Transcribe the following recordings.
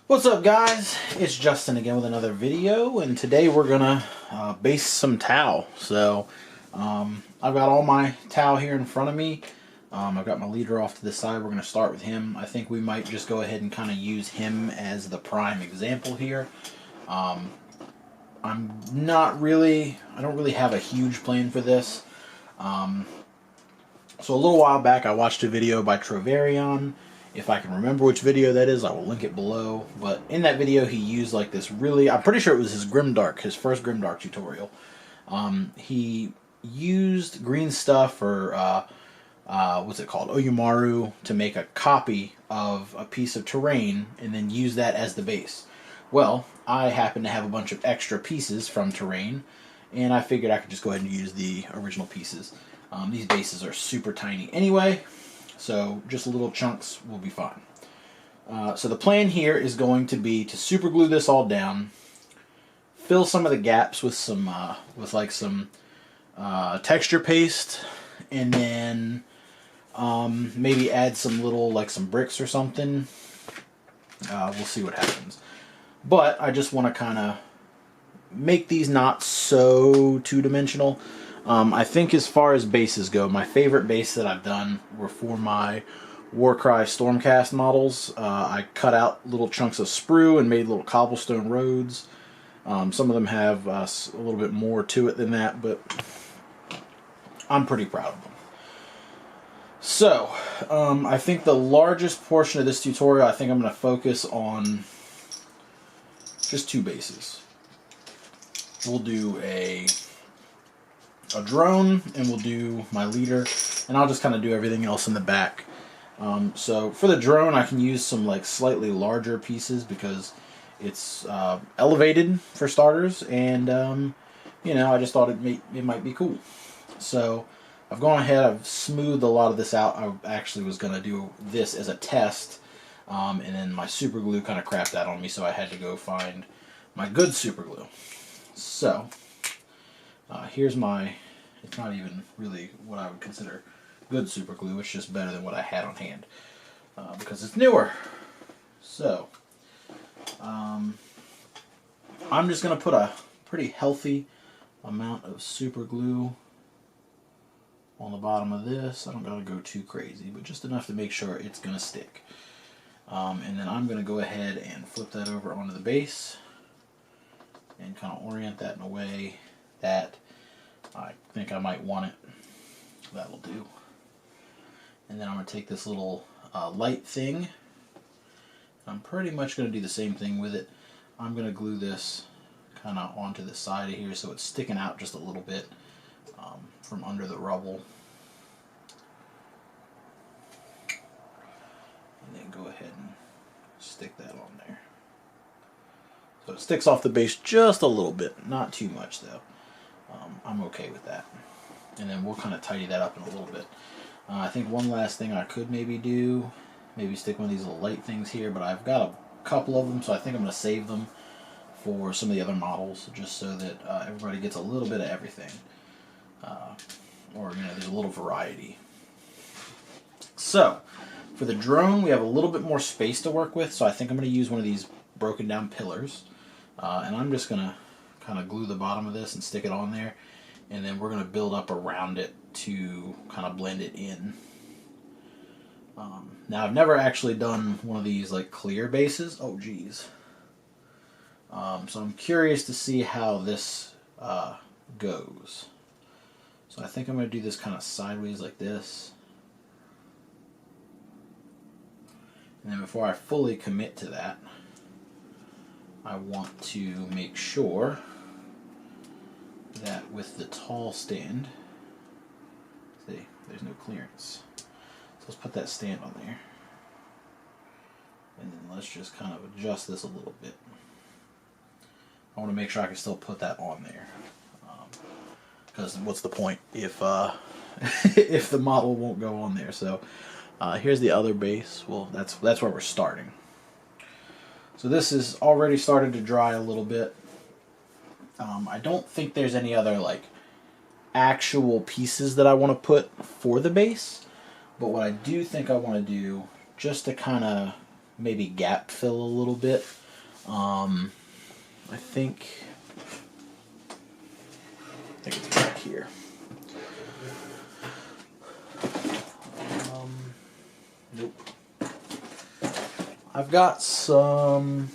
What's up, guys? It's Justin again with another video, and today we're gonna base some towel. I've got all my towel here in front of me. I've got my leader off to the side. We're gonna start with him. I think we might just go ahead and kind of use him as the prime example here. I don't really have a huge plan for this. So a little while back I watched a video by Trovarion. If I can remember which video that is, I will link it below. But in that video he used like this really, I'm pretty sure it was his Grimdark, his first Grimdark tutorial. He used green stuff, or what's it called, Oyumaru, to make a copy of a piece of terrain and then use that as the base. Well, I happen to have a bunch of extra pieces from terrain, and I figured I could just go ahead and use the original pieces. These bases are super tiny anyway, so just little chunks will be fine. So the plan here is going to be to super glue this all down, fill some of the gaps with some texture paste, and then maybe add some little, some bricks or something. We'll see what happens. But I just want to kind of make these not so two-dimensional. I think as far as bases go, my favorite base that I've done were for my Warcry Stormcast models. I cut out little chunks of sprue and made little cobblestone roads. Some of them have a little bit more to it than that, but I'm pretty proud of them. So, I think the largest portion of this tutorial, I think I'm going to focus on just two bases. We'll do a drone, and we'll do my leader, and I'll just kind of do everything else in the back. So for the drone, I can use some slightly larger pieces because it's elevated for starters, and I just thought it might be cool. So I've gone ahead, I've smoothed a lot of this out. I actually was going to do this as a test, and then my super glue kind of crapped out on me, so I had to go find my good super glue. So here's my, it's not even really what I would consider good super glue, it's just better than what I had on hand, because it's newer. So, I'm just going to put a pretty healthy amount of super glue on the bottom of this. I don't got to go too crazy, but just enough to make sure it's going to stick. And then I'm going to go ahead and flip that over onto the base and kind of orient that in a way that I think I might want it. That'll do. And then I'm going to take this little light thing. I'm pretty much going to do the same thing with it. I'm going to glue this kind of onto the side of here so it's sticking out just a little bit from under the rubble. And then go ahead and stick that on there. So it sticks off the base just a little bit, not too much though. I'm okay with that. And then we'll kind of tidy that up in a little bit. I think one last thing I could maybe do, maybe stick one of these little light things here, but I've got a couple of them, so I think I'm going to save them for some of the other models, just so that everybody gets a little bit of everything. Or, there's a little variety. So, for the drone, we have a little bit more space to work with, so I think I'm going to use one of these broken down pillars. And I'm just going to kind of glue the bottom of this and stick it on there, and then we're going to build up around it to kind of blend it in. Now I've never actually done one of these clear bases. Oh geez. So I'm curious to see how this goes. So I think I'm going to do this kind of sideways like this. And then before I fully commit to that, I want to make sure that with the tall stand, see, there's no clearance. So let's put that stand on there. And then let's just kind of adjust this a little bit. I want to make sure I can still put that on there. Because what's the point if if the model won't go on there? So here's the other base. Well, that's where we're starting. So this is already started to dry a little bit. I don't think there's any other actual pieces that I want to put for the base, but what I do think I want to do, just to kind of maybe gap fill a little bit. I think it's back here. Nope. I've got some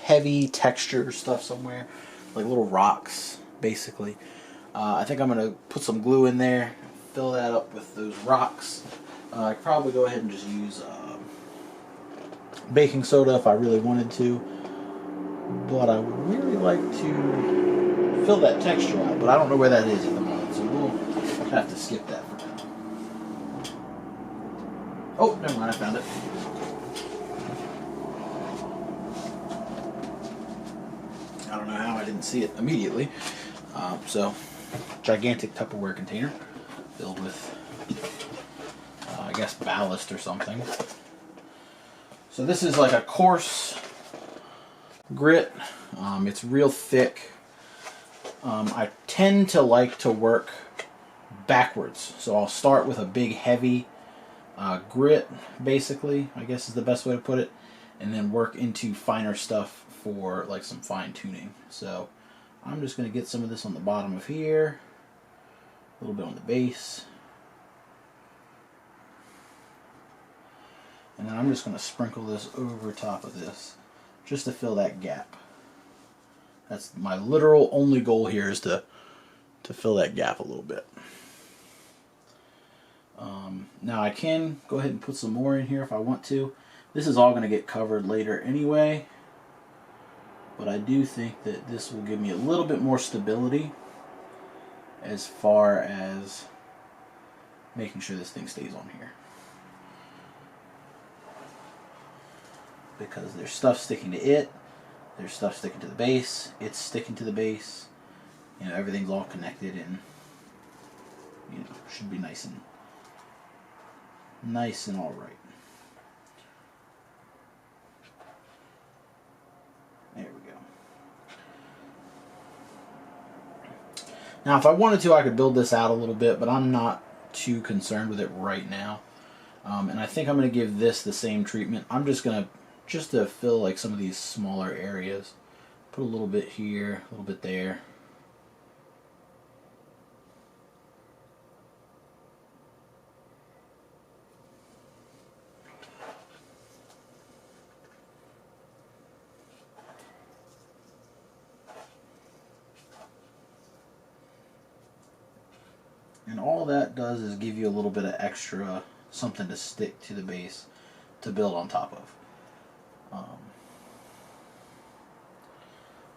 heavy texture stuff somewhere, like little rocks, basically. I think I'm going to put some glue in there, fill that up with those rocks. I could probably go ahead and just use baking soda if I really wanted to, but I would really like to fill that texture out, but I don't know where that is at the moment, so we'll have to skip that for now. Oh, never mind, I found it. I don't know how I didn't see it immediately. So, gigantic Tupperware container filled with, I guess, ballast or something. So this is like a coarse grit. It's real thick. I tend to like to work backwards. So I'll start with a big heavy grit, basically, I guess is the best way to put it, and then work into finer stuff for like some fine tuning. So I'm just going to get some of this on the bottom of here, a little bit on the base, and then I'm just going to sprinkle this over top of this just to fill that gap. That's my literal only goal here, is to fill that gap a little bit. Now I can go ahead and put some more in here if I want to. This is all going to get covered later anyway, but I do think that this will give me a little bit more stability as far as making sure this thing stays on here. Because there's stuff sticking to it, there's stuff sticking to the base, it's sticking to the base, you know, everything's all connected, and you know, should be nice and all right. There we go. Now if I wanted to, I could build this out a little bit, but I'm not too concerned with it right now. And I think I'm going to give this the same treatment. I'm just going to fill like some of these smaller areas. Put a little bit here, a little bit there. And all that does is give you a little bit of extra something to stick to the base to build on top of.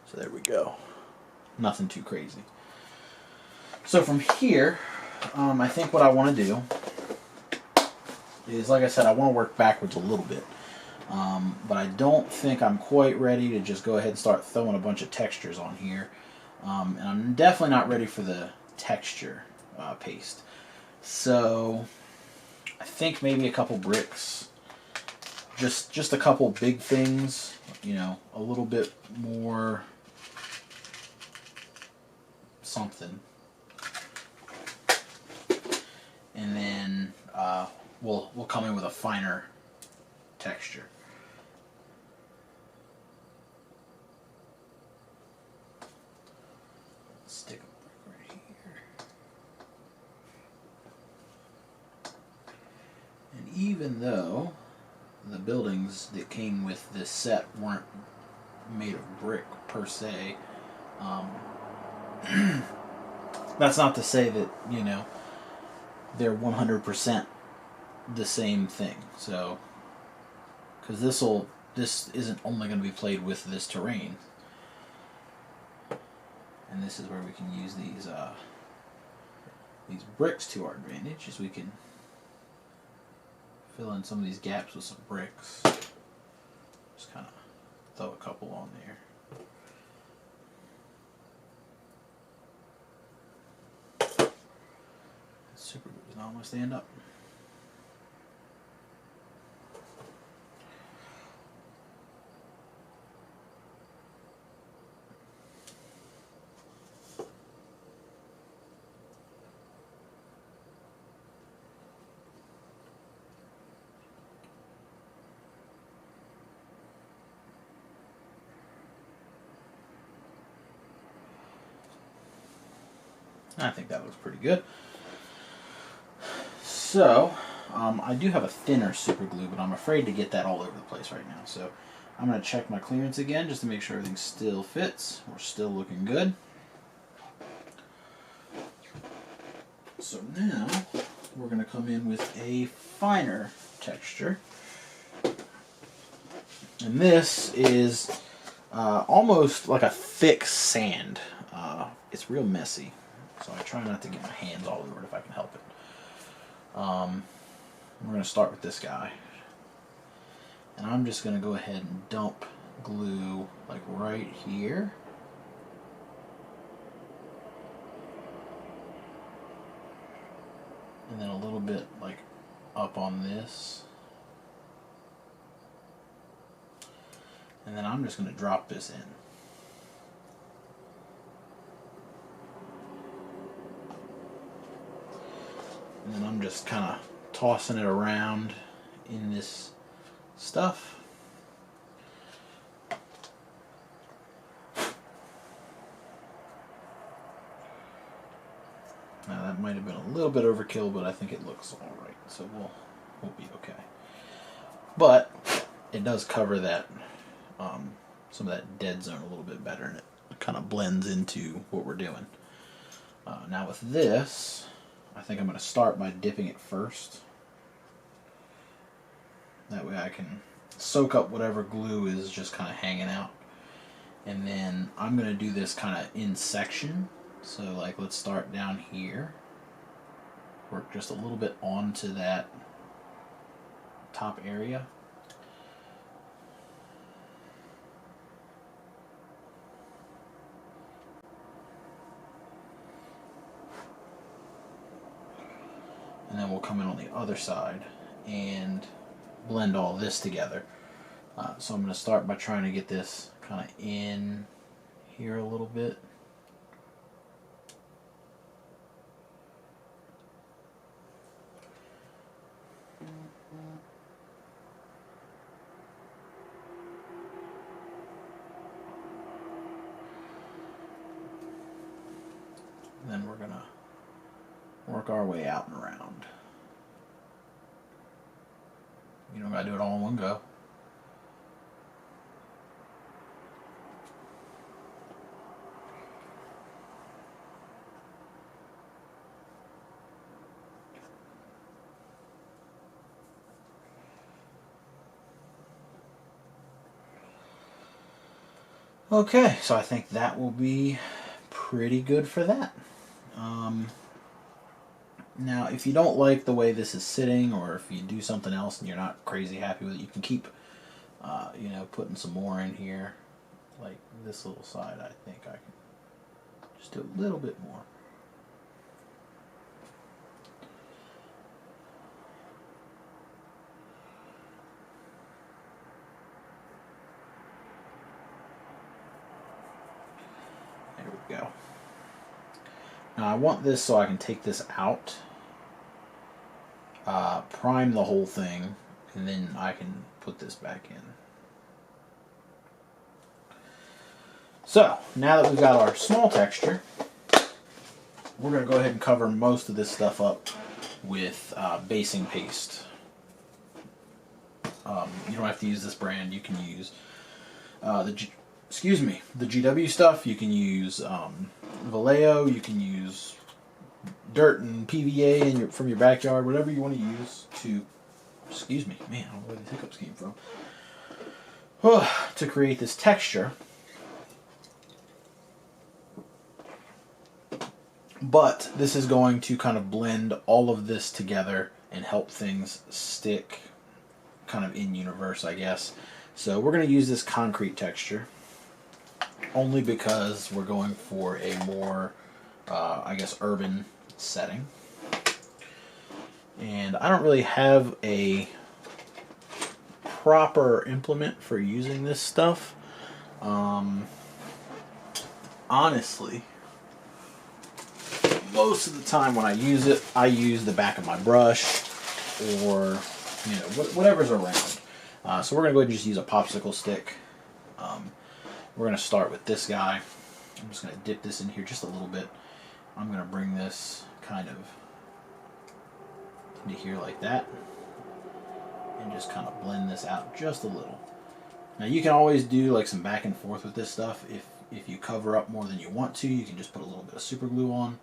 So there we go. Nothing too crazy. So from here, I think what I want to do is, like I said, I want to work backwards a little bit. But I don't think I'm quite ready to just go ahead and start throwing a bunch of textures on here. And I'm definitely not ready for the texture paste. So I think maybe a couple bricks, just a couple big things, you know, a little bit more something, and then we'll come in with a finer texture. Stick a brick right here. And even though the buildings that came with this set weren't made of brick per se, that's not to say that, you know, they're 100% the same thing. So, because this isn't only going to be played with this terrain, and this is where we can use these bricks to our advantage, as we can fill in some of these gaps with some bricks. Just kind of throw a couple on there. Super glue does not want to stand up. I think that looks pretty good. So, I do have a thinner super glue, but I'm afraid to get that all over the place right now. So, I'm going to check my clearance again just to make sure everything still fits. We're still looking good. So now, we're going to come in with a finer texture. And this is almost like a thick sand. It's real messy, so I try not to get my hands all over it if I can help it. We're going to start with this guy. And I'm just going to go ahead and dump glue like right here. And then a little bit like up on this. And then I'm just going to drop this in. And then I'm just kind of tossing it around in this stuff. Now that might have been a little bit overkill, but I think it looks alright, so we'll be okay. But it does cover that some of that dead zone a little bit better, and it kind of blends into what we're doing. Now with this, I think I'm going to start by dipping it first. That way I can soak up whatever glue is just kind of hanging out. And then I'm going to do this kind of in section. So like let's start down here. Work just a little bit onto that top area. And then we'll come in on the other side and blend all this together. So I'm going to start by trying to get this kind of in here a little bit. And then we're going to work our way out and around. You don't gotta do it all in one go. Okay, so I think that will be pretty good for that. Now, if you don't like the way this is sitting, or if you do something else and you're not crazy happy with it, you can keep, you know, putting some more in here. Like this little side, I think I can just do a little bit more. There we go. Now I want this so I can take this out, prime the whole thing, and then I can put this back in. So now that we've got our small texture, we're going to go ahead and cover most of this stuff up with basing paste. You don't have to use this brand. You can use the GW stuff. You can use Vallejo. You can use dirt and PVA from your backyard, whatever you want to use to, excuse me, man, I don't know where the hiccups came from, to create this texture. But this is going to kind of blend all of this together and help things stick kind of in universe, I guess. So we're going to use this concrete texture only because we're going for a more, I guess, urban setting. And I don't really have a proper implement for using this stuff. Honestly, most of the time when I use it, I use the back of my brush or, you know, whatever's around. So we're going to go ahead and just use a popsicle stick. We're going to start with this guy. I'm just going to dip this in here just a little bit. I'm going to bring this kind of into here like that, and just kind of blend this out just a little. Now you can always do like some back and forth with this stuff. If you cover up more than you want to, you can just put a little bit of super glue on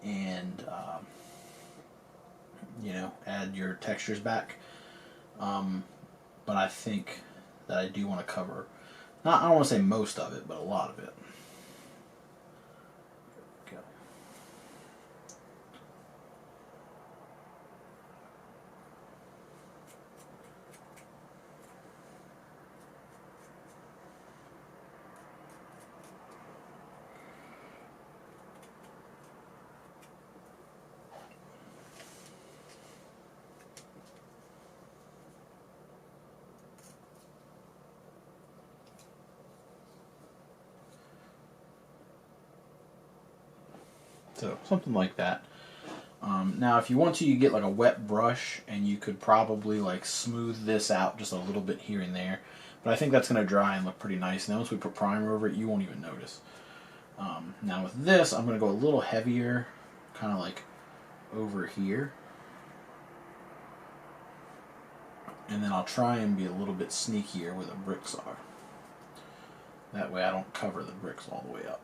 and you know, add your textures back. But I think that I do want to cover, I don't want to say most of it, but a lot of it. So something like that. Now if you want to, you get like a wet brush and you could probably like smooth this out just a little bit here and there. But I think that's going to dry and look pretty nice. And then once we put primer over it, you won't even notice. Now with this, I'm going to go a little heavier, kind of like over here. And then I'll try and be a little bit sneakier where the bricks are. That way I don't cover the bricks all the way up.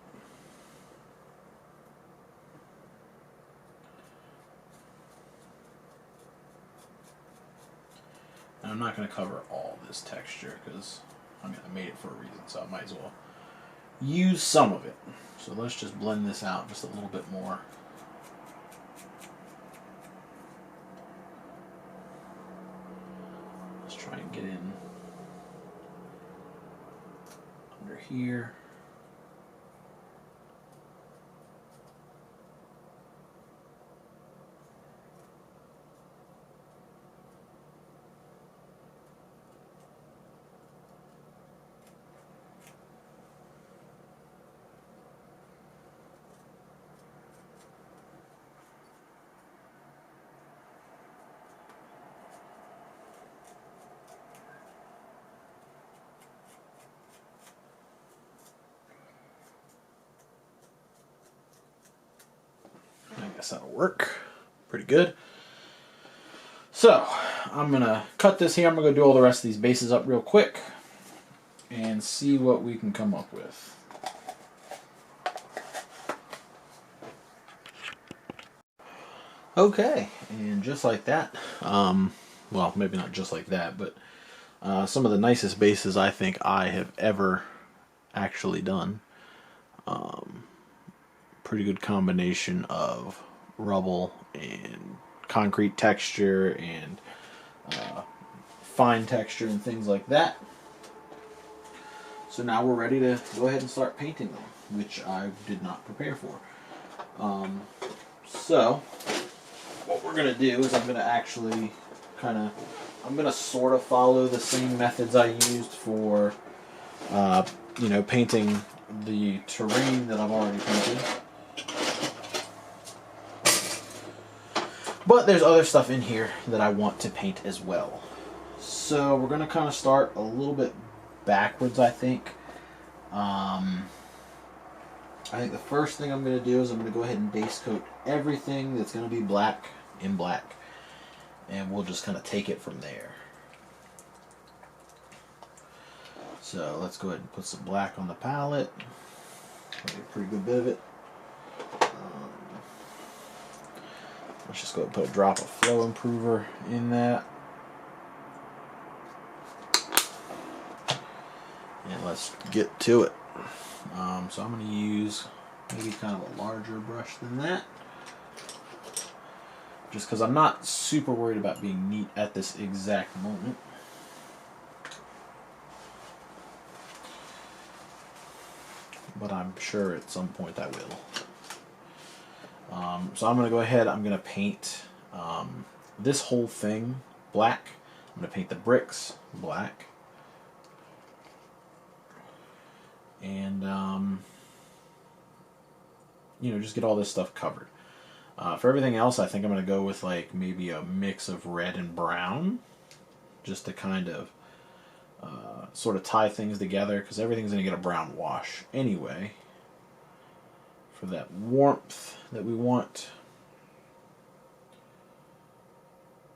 And I'm not going to cover all this texture because I made it for a reason, so I might as well use some of it. So let's just blend this out just a little bit more. Let's try and get in under here. I guess that'll work pretty good. So I'm gonna cut this here. I'm gonna go do all the rest of these bases up real quick and see what we can come up with. Okay, and just like that, well, maybe not just like that, but some of the nicest bases I think I have ever actually done. Pretty good combination of rubble and concrete texture and fine texture and things like that. So now we're ready to go ahead and start painting them, which I did not prepare for. So what we're going to do is I'm going to actually I'm going to sort of follow the same methods I used for, you know, painting the terrain that I've already painted. But there's other stuff in here that I want to paint as well. So we're going to kind of start a little bit backwards, I think. I think the first thing I'm going to do is I'm going to go ahead and base coat everything that's going to be black in black. And we'll just kind of take it from there. So let's go ahead and put some black on the palette. A pretty good bit of it. Let's just go ahead and put a drop of flow improver in that. And let's get to it. So I'm going to use maybe kind of a larger brush than that. Just because I'm not super worried about being neat at this exact moment. But I'm sure at some point I will. So I'm going to go ahead, I'm going to paint this whole thing black. I'm going to paint the bricks black. And, you know, just get all this stuff covered. For everything else, I think I'm going to go with like maybe a mix of red and brown. Just to kind of sort of tie things together, because everything's going to get a brown wash anyway for that warmth that we want,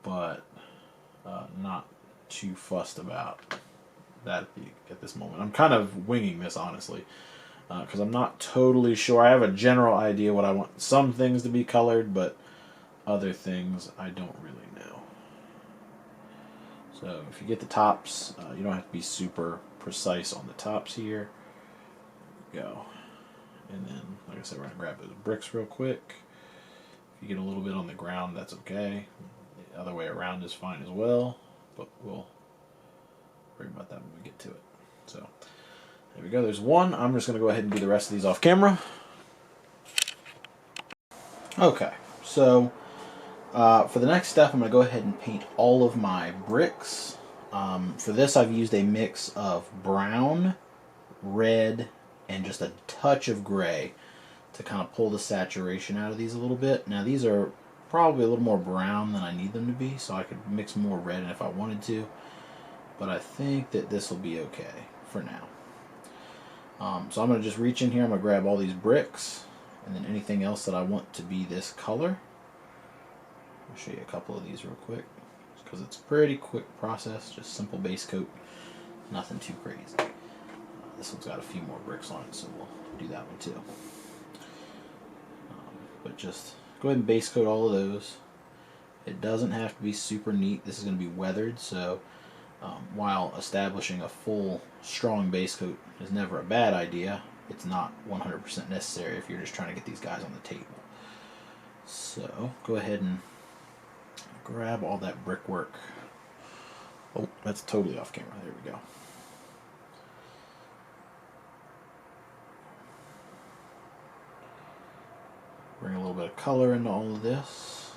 but not too fussed about that at this moment. I'm kind of winging this, honestly, because I'm not totally sure. I have a general idea what I want some things to be colored, but other things I don't really know. So if you get the tops, you don't have to be super precise on the tops here. There we go. And then, like I said, we're going to grab those bricks real quick. If you get a little bit on the ground, that's okay. The other way around is fine as well, but we'll worry about that when we get to it. So there we go. There's one. I'm just going to go ahead and do the rest of these off camera. Okay, so for the next step, I'm going to go ahead and paint all of my bricks. For this, I've used a mix of brown, red, and just a touch of gray to kind of pull the saturation out of these a little bit. Now, these are probably a little more brown than I need them to be, so I could mix more red in if I wanted to. But I think that this will be okay for now. So I'm going to just reach in here. I'm going to grab all these bricks and then anything else that I want to be this color. I'll show you a couple of these real quick because it's a pretty quick process. Just simple base coat, nothing too crazy. This one's got a few more bricks on it, so we'll do that one too. But just go ahead and base coat all of those. It doesn't have to be super neat. This is going to be weathered, so while establishing a full strong base coat is never a bad idea, it's not 100% necessary if you're just trying to get these guys on the table. So go ahead and grab all that brickwork. Oh, that's totally off camera. There we go. Bring a little bit of color into all of this.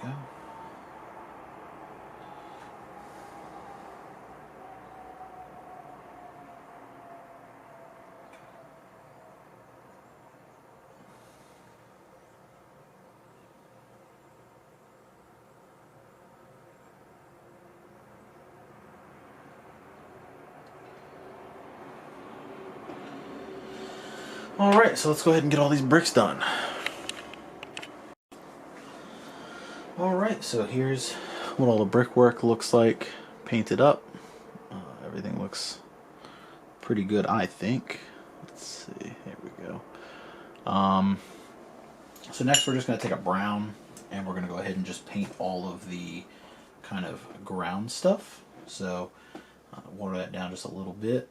Go. Alright, so let's go ahead and get all these bricks done. Alright, so here's what all the brickwork looks like painted up. Everything looks pretty good, I think. Let's see, here we go. So next we're just going to take a brown and we're going to go ahead and just paint all of the kind of ground stuff. So water that down just a little bit.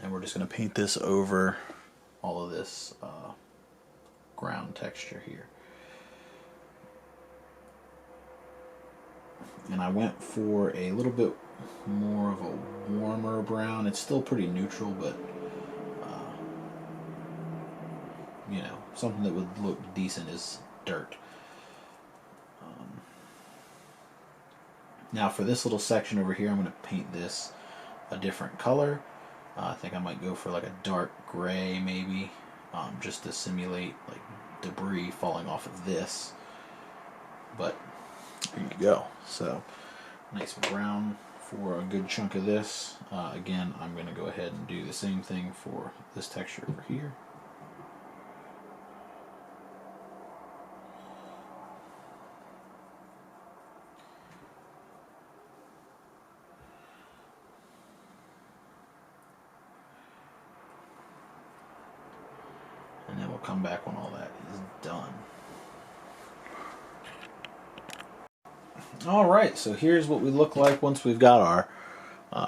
And we're just going to paint this over all of this ground texture here. And I went for a little bit more of a warmer brown. It's still pretty neutral, but you know, something that would look decent as dirt. Now for this little section over here, I'm going to paint this a different color. I think I might go for like a dark gray maybe, just to simulate like debris falling off of this. But here you go. So nice brown for a good chunk of this. Again, I'm going to go ahead and do the same thing for this texture over here. And then we'll come back when all that is done. Alright, so here's what we look like once we've got our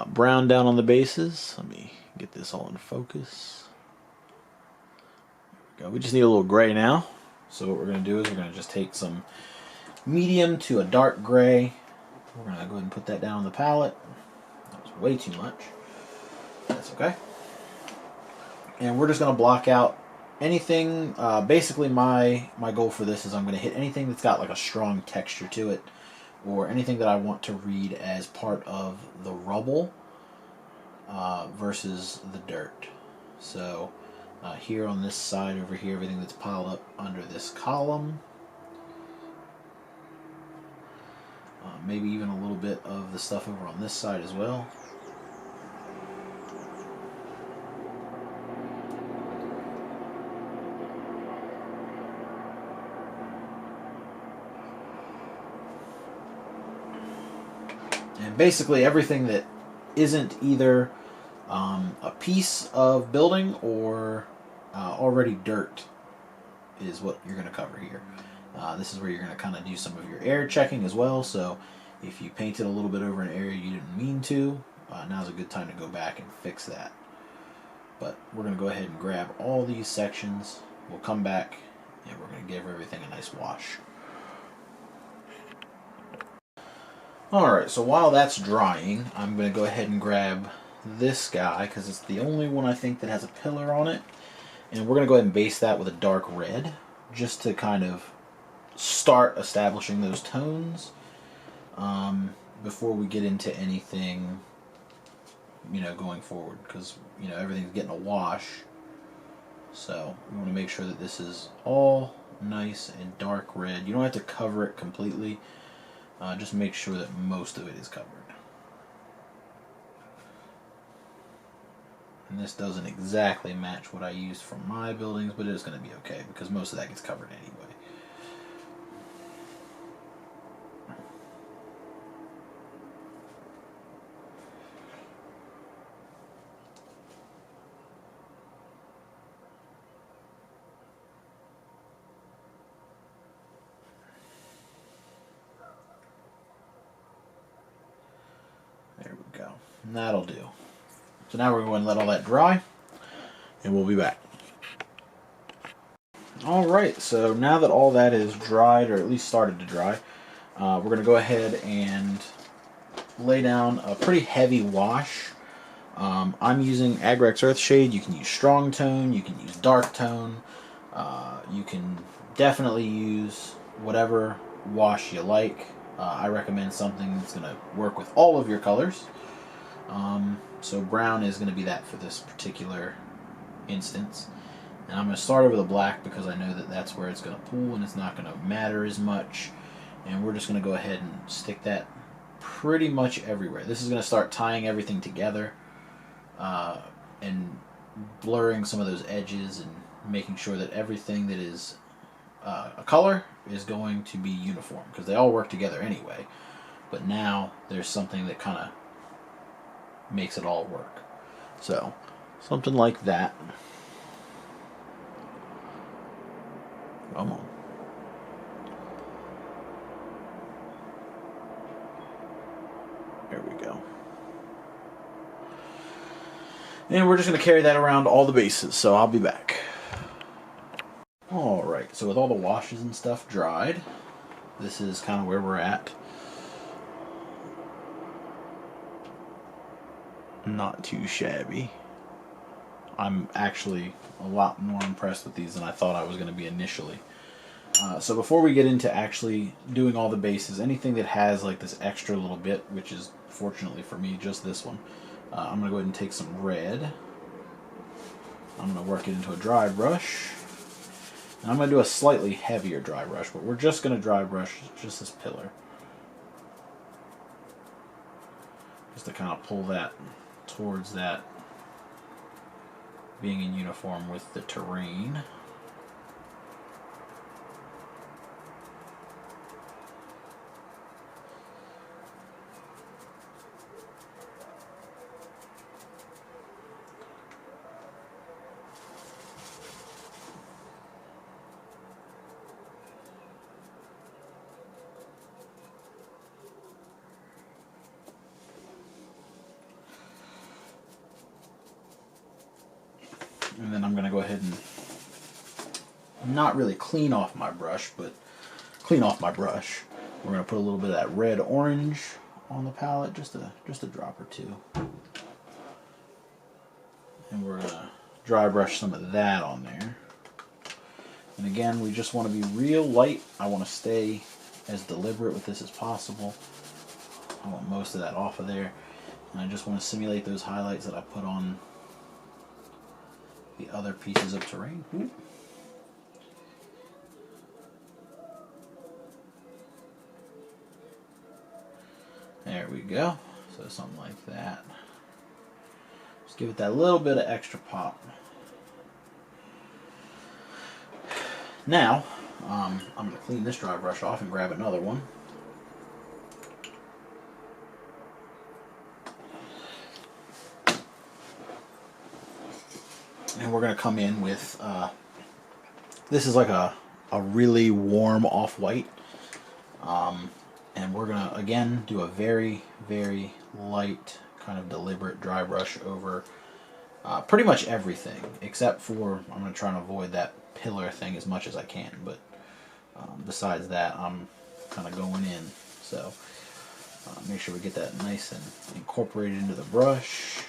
brown down on the bases. Let me get this all in focus. There we go. We just need a little gray now. So what we're going to do is we're going to just take some medium to a dark gray. We're going to go ahead and put that down on the palette. That was way too much. That's okay. And we're just going to block out anything. Basically my goal for this is I'm going to hit anything that's got like a strong texture to it, or anything that I want to read as part of the rubble versus the dirt. So here on this side over here, everything that's piled up under this column, maybe even a little bit of the stuff over on this side as well. And basically everything that isn't either a piece of building or already dirt is what you're going to cover here. This is where you're going to kind of do some of your air checking as well. So if you painted a little bit over an area you didn't mean to, now's a good time to go back and fix that. But we're going to go ahead and grab all these sections. We'll come back and we're going to give everything a nice wash. Alright, so while that's drying, I'm going to go ahead and grab this guy because it's the only one I think that has a pillar on it. And we're going to go ahead and base that with a dark red just to kind of start establishing those tones before we get into anything, you know, going forward, because, you know, everything's getting a wash. So we want to make sure that this is all nice and dark red. You don't have to cover it completely. Just make sure that most of it is covered. And this doesn't exactly match what I used for my buildings, but it is going to be okay because most of that gets covered anyway. There we go. And that'll do. So now we're going to let all that dry, and we'll be back. Alright, so now that all that is dried, or at least started to dry, we're going to go ahead and lay down a pretty heavy wash. I'm using Agrex Earthshade. You can use strong tone, you can use dark tone, you can definitely use whatever wash you like. I recommend something that's going to work with all of your colors. So brown is going to be that for this particular instance. And I'm going to start over the black because I know that that's where it's going to pool and it's not going to matter as much. And we're just going to go ahead and stick that pretty much everywhere. This is going to start tying everything together and blurring some of those edges and making sure that everything that is a color is going to be uniform, because they all work together anyway. But now there's something that kind of makes it all work. So something like that. Come on. There we go. And we're just going to carry that around all the bases, so I'll be back. Alright, so with all the washes and stuff dried, this is kind of where we're at. Not too shabby. I'm actually a lot more impressed with these than I thought I was going to be initially. So before we get into actually doing all the bases, anything that has like this extra little bit, which is fortunately for me just this one, I'm going to go ahead and take some red. I'm going to work it into a dry brush. And I'm going to do a slightly heavier dry brush, but we're just going to dry brush just this pillar. Just to kind of pull that towards that being in uniform with the terrain. And then I'm going to go ahead and not really clean off my brush, but clean off my brush. We're going to put a little bit of that red orange on the palette, just a drop or two. And we're going to dry brush some of that on there. And again, we just want to be real light. I want to stay as deliberate with this as possible. I want most of that off of there. And I just want to simulate those highlights that I put on the other pieces of terrain. Ooh. go. So something like that. Just give it that little bit of extra pop. Now, I'm going to clean this dry brush off and grab another one. And we're going to come in with, this is like a really warm off-white. And we're going to, again, do a very, very light, kind of deliberate dry brush over pretty much everything, except for, I'm going to try and avoid that pillar thing as much as I can, but besides that, I'm kind of going in. So make sure we get that nice and incorporated into the brush,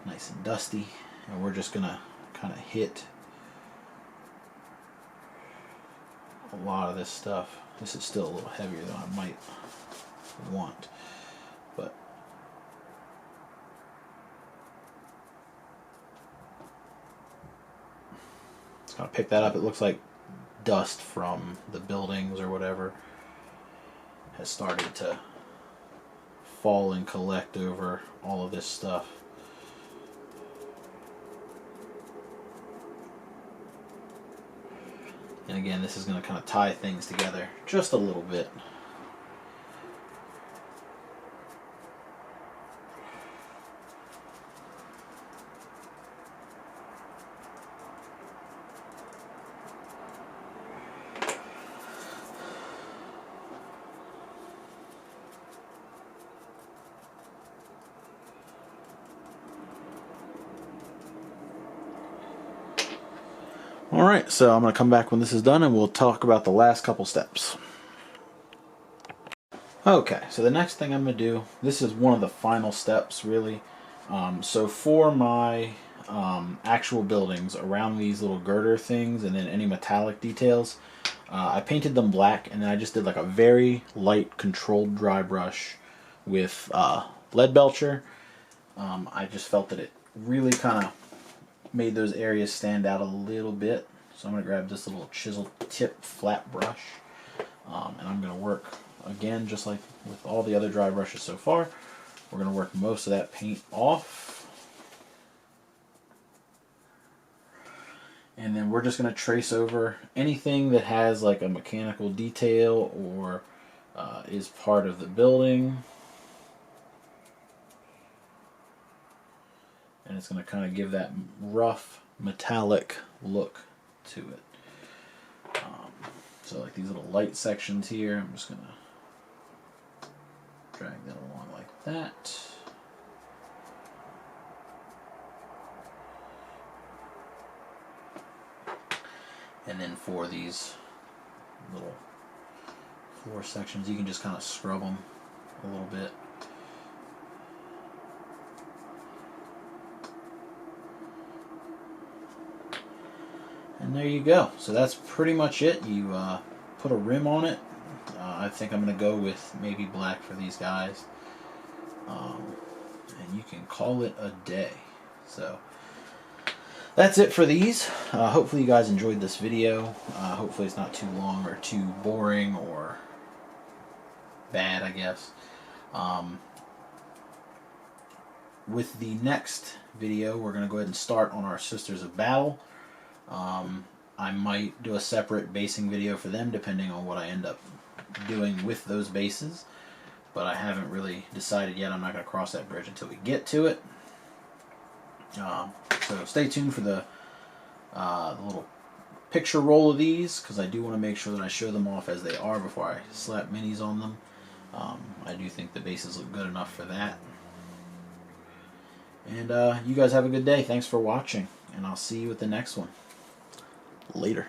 nice and dusty, and we're just going to kind of hit a lot of this stuff. This is still a little heavier than I might want, but just gonna pick that up. It looks like dust from the buildings or whatever has started to fall and collect over all of this stuff. And again, this is going to kind of tie things together just a little bit. Alright, so I'm going to come back when this is done and we'll talk about the last couple steps. Okay, so the next thing I'm going to do, this is one of the final steps really. So for my actual buildings around these little girder things and then any metallic details, I painted them black and then I just did like a very light controlled dry brush with lead belcher. I just felt that it really kind of made those areas stand out a little bit. So I'm going to grab this little chisel tip flat brush and I'm going to work again just like with all the other dry brushes so far. We're going to work most of that paint off and then we're just going to trace over anything that has like a mechanical detail or is part of the building. And it's going to kind of give that rough metallic look to it. So like these little light sections here, I'm just going to drag that along like that. And then for these little floor sections, you can just kind of scrub them a little bit. And there you go. So that's pretty much it. You put a rim on it. I think I'm going to go with maybe black for these guys. And you can call it a day. So that's it for these. Hopefully you guys enjoyed this video. Hopefully it's not too long or too boring or bad, I guess. With the next video, we're going to go ahead and start on our Sisters of Battle. I might do a separate basing video for them depending on what I end up doing with those bases, but I haven't really decided yet. I'm not going to cross that bridge until we get to it. So stay tuned for the little picture roll of these, because I do want to make sure that I show them off as they are before I slap minis on them. I do think the bases look good enough for that. And you guys have a good day. Thanks for watching, and I'll see you at the next one. Later.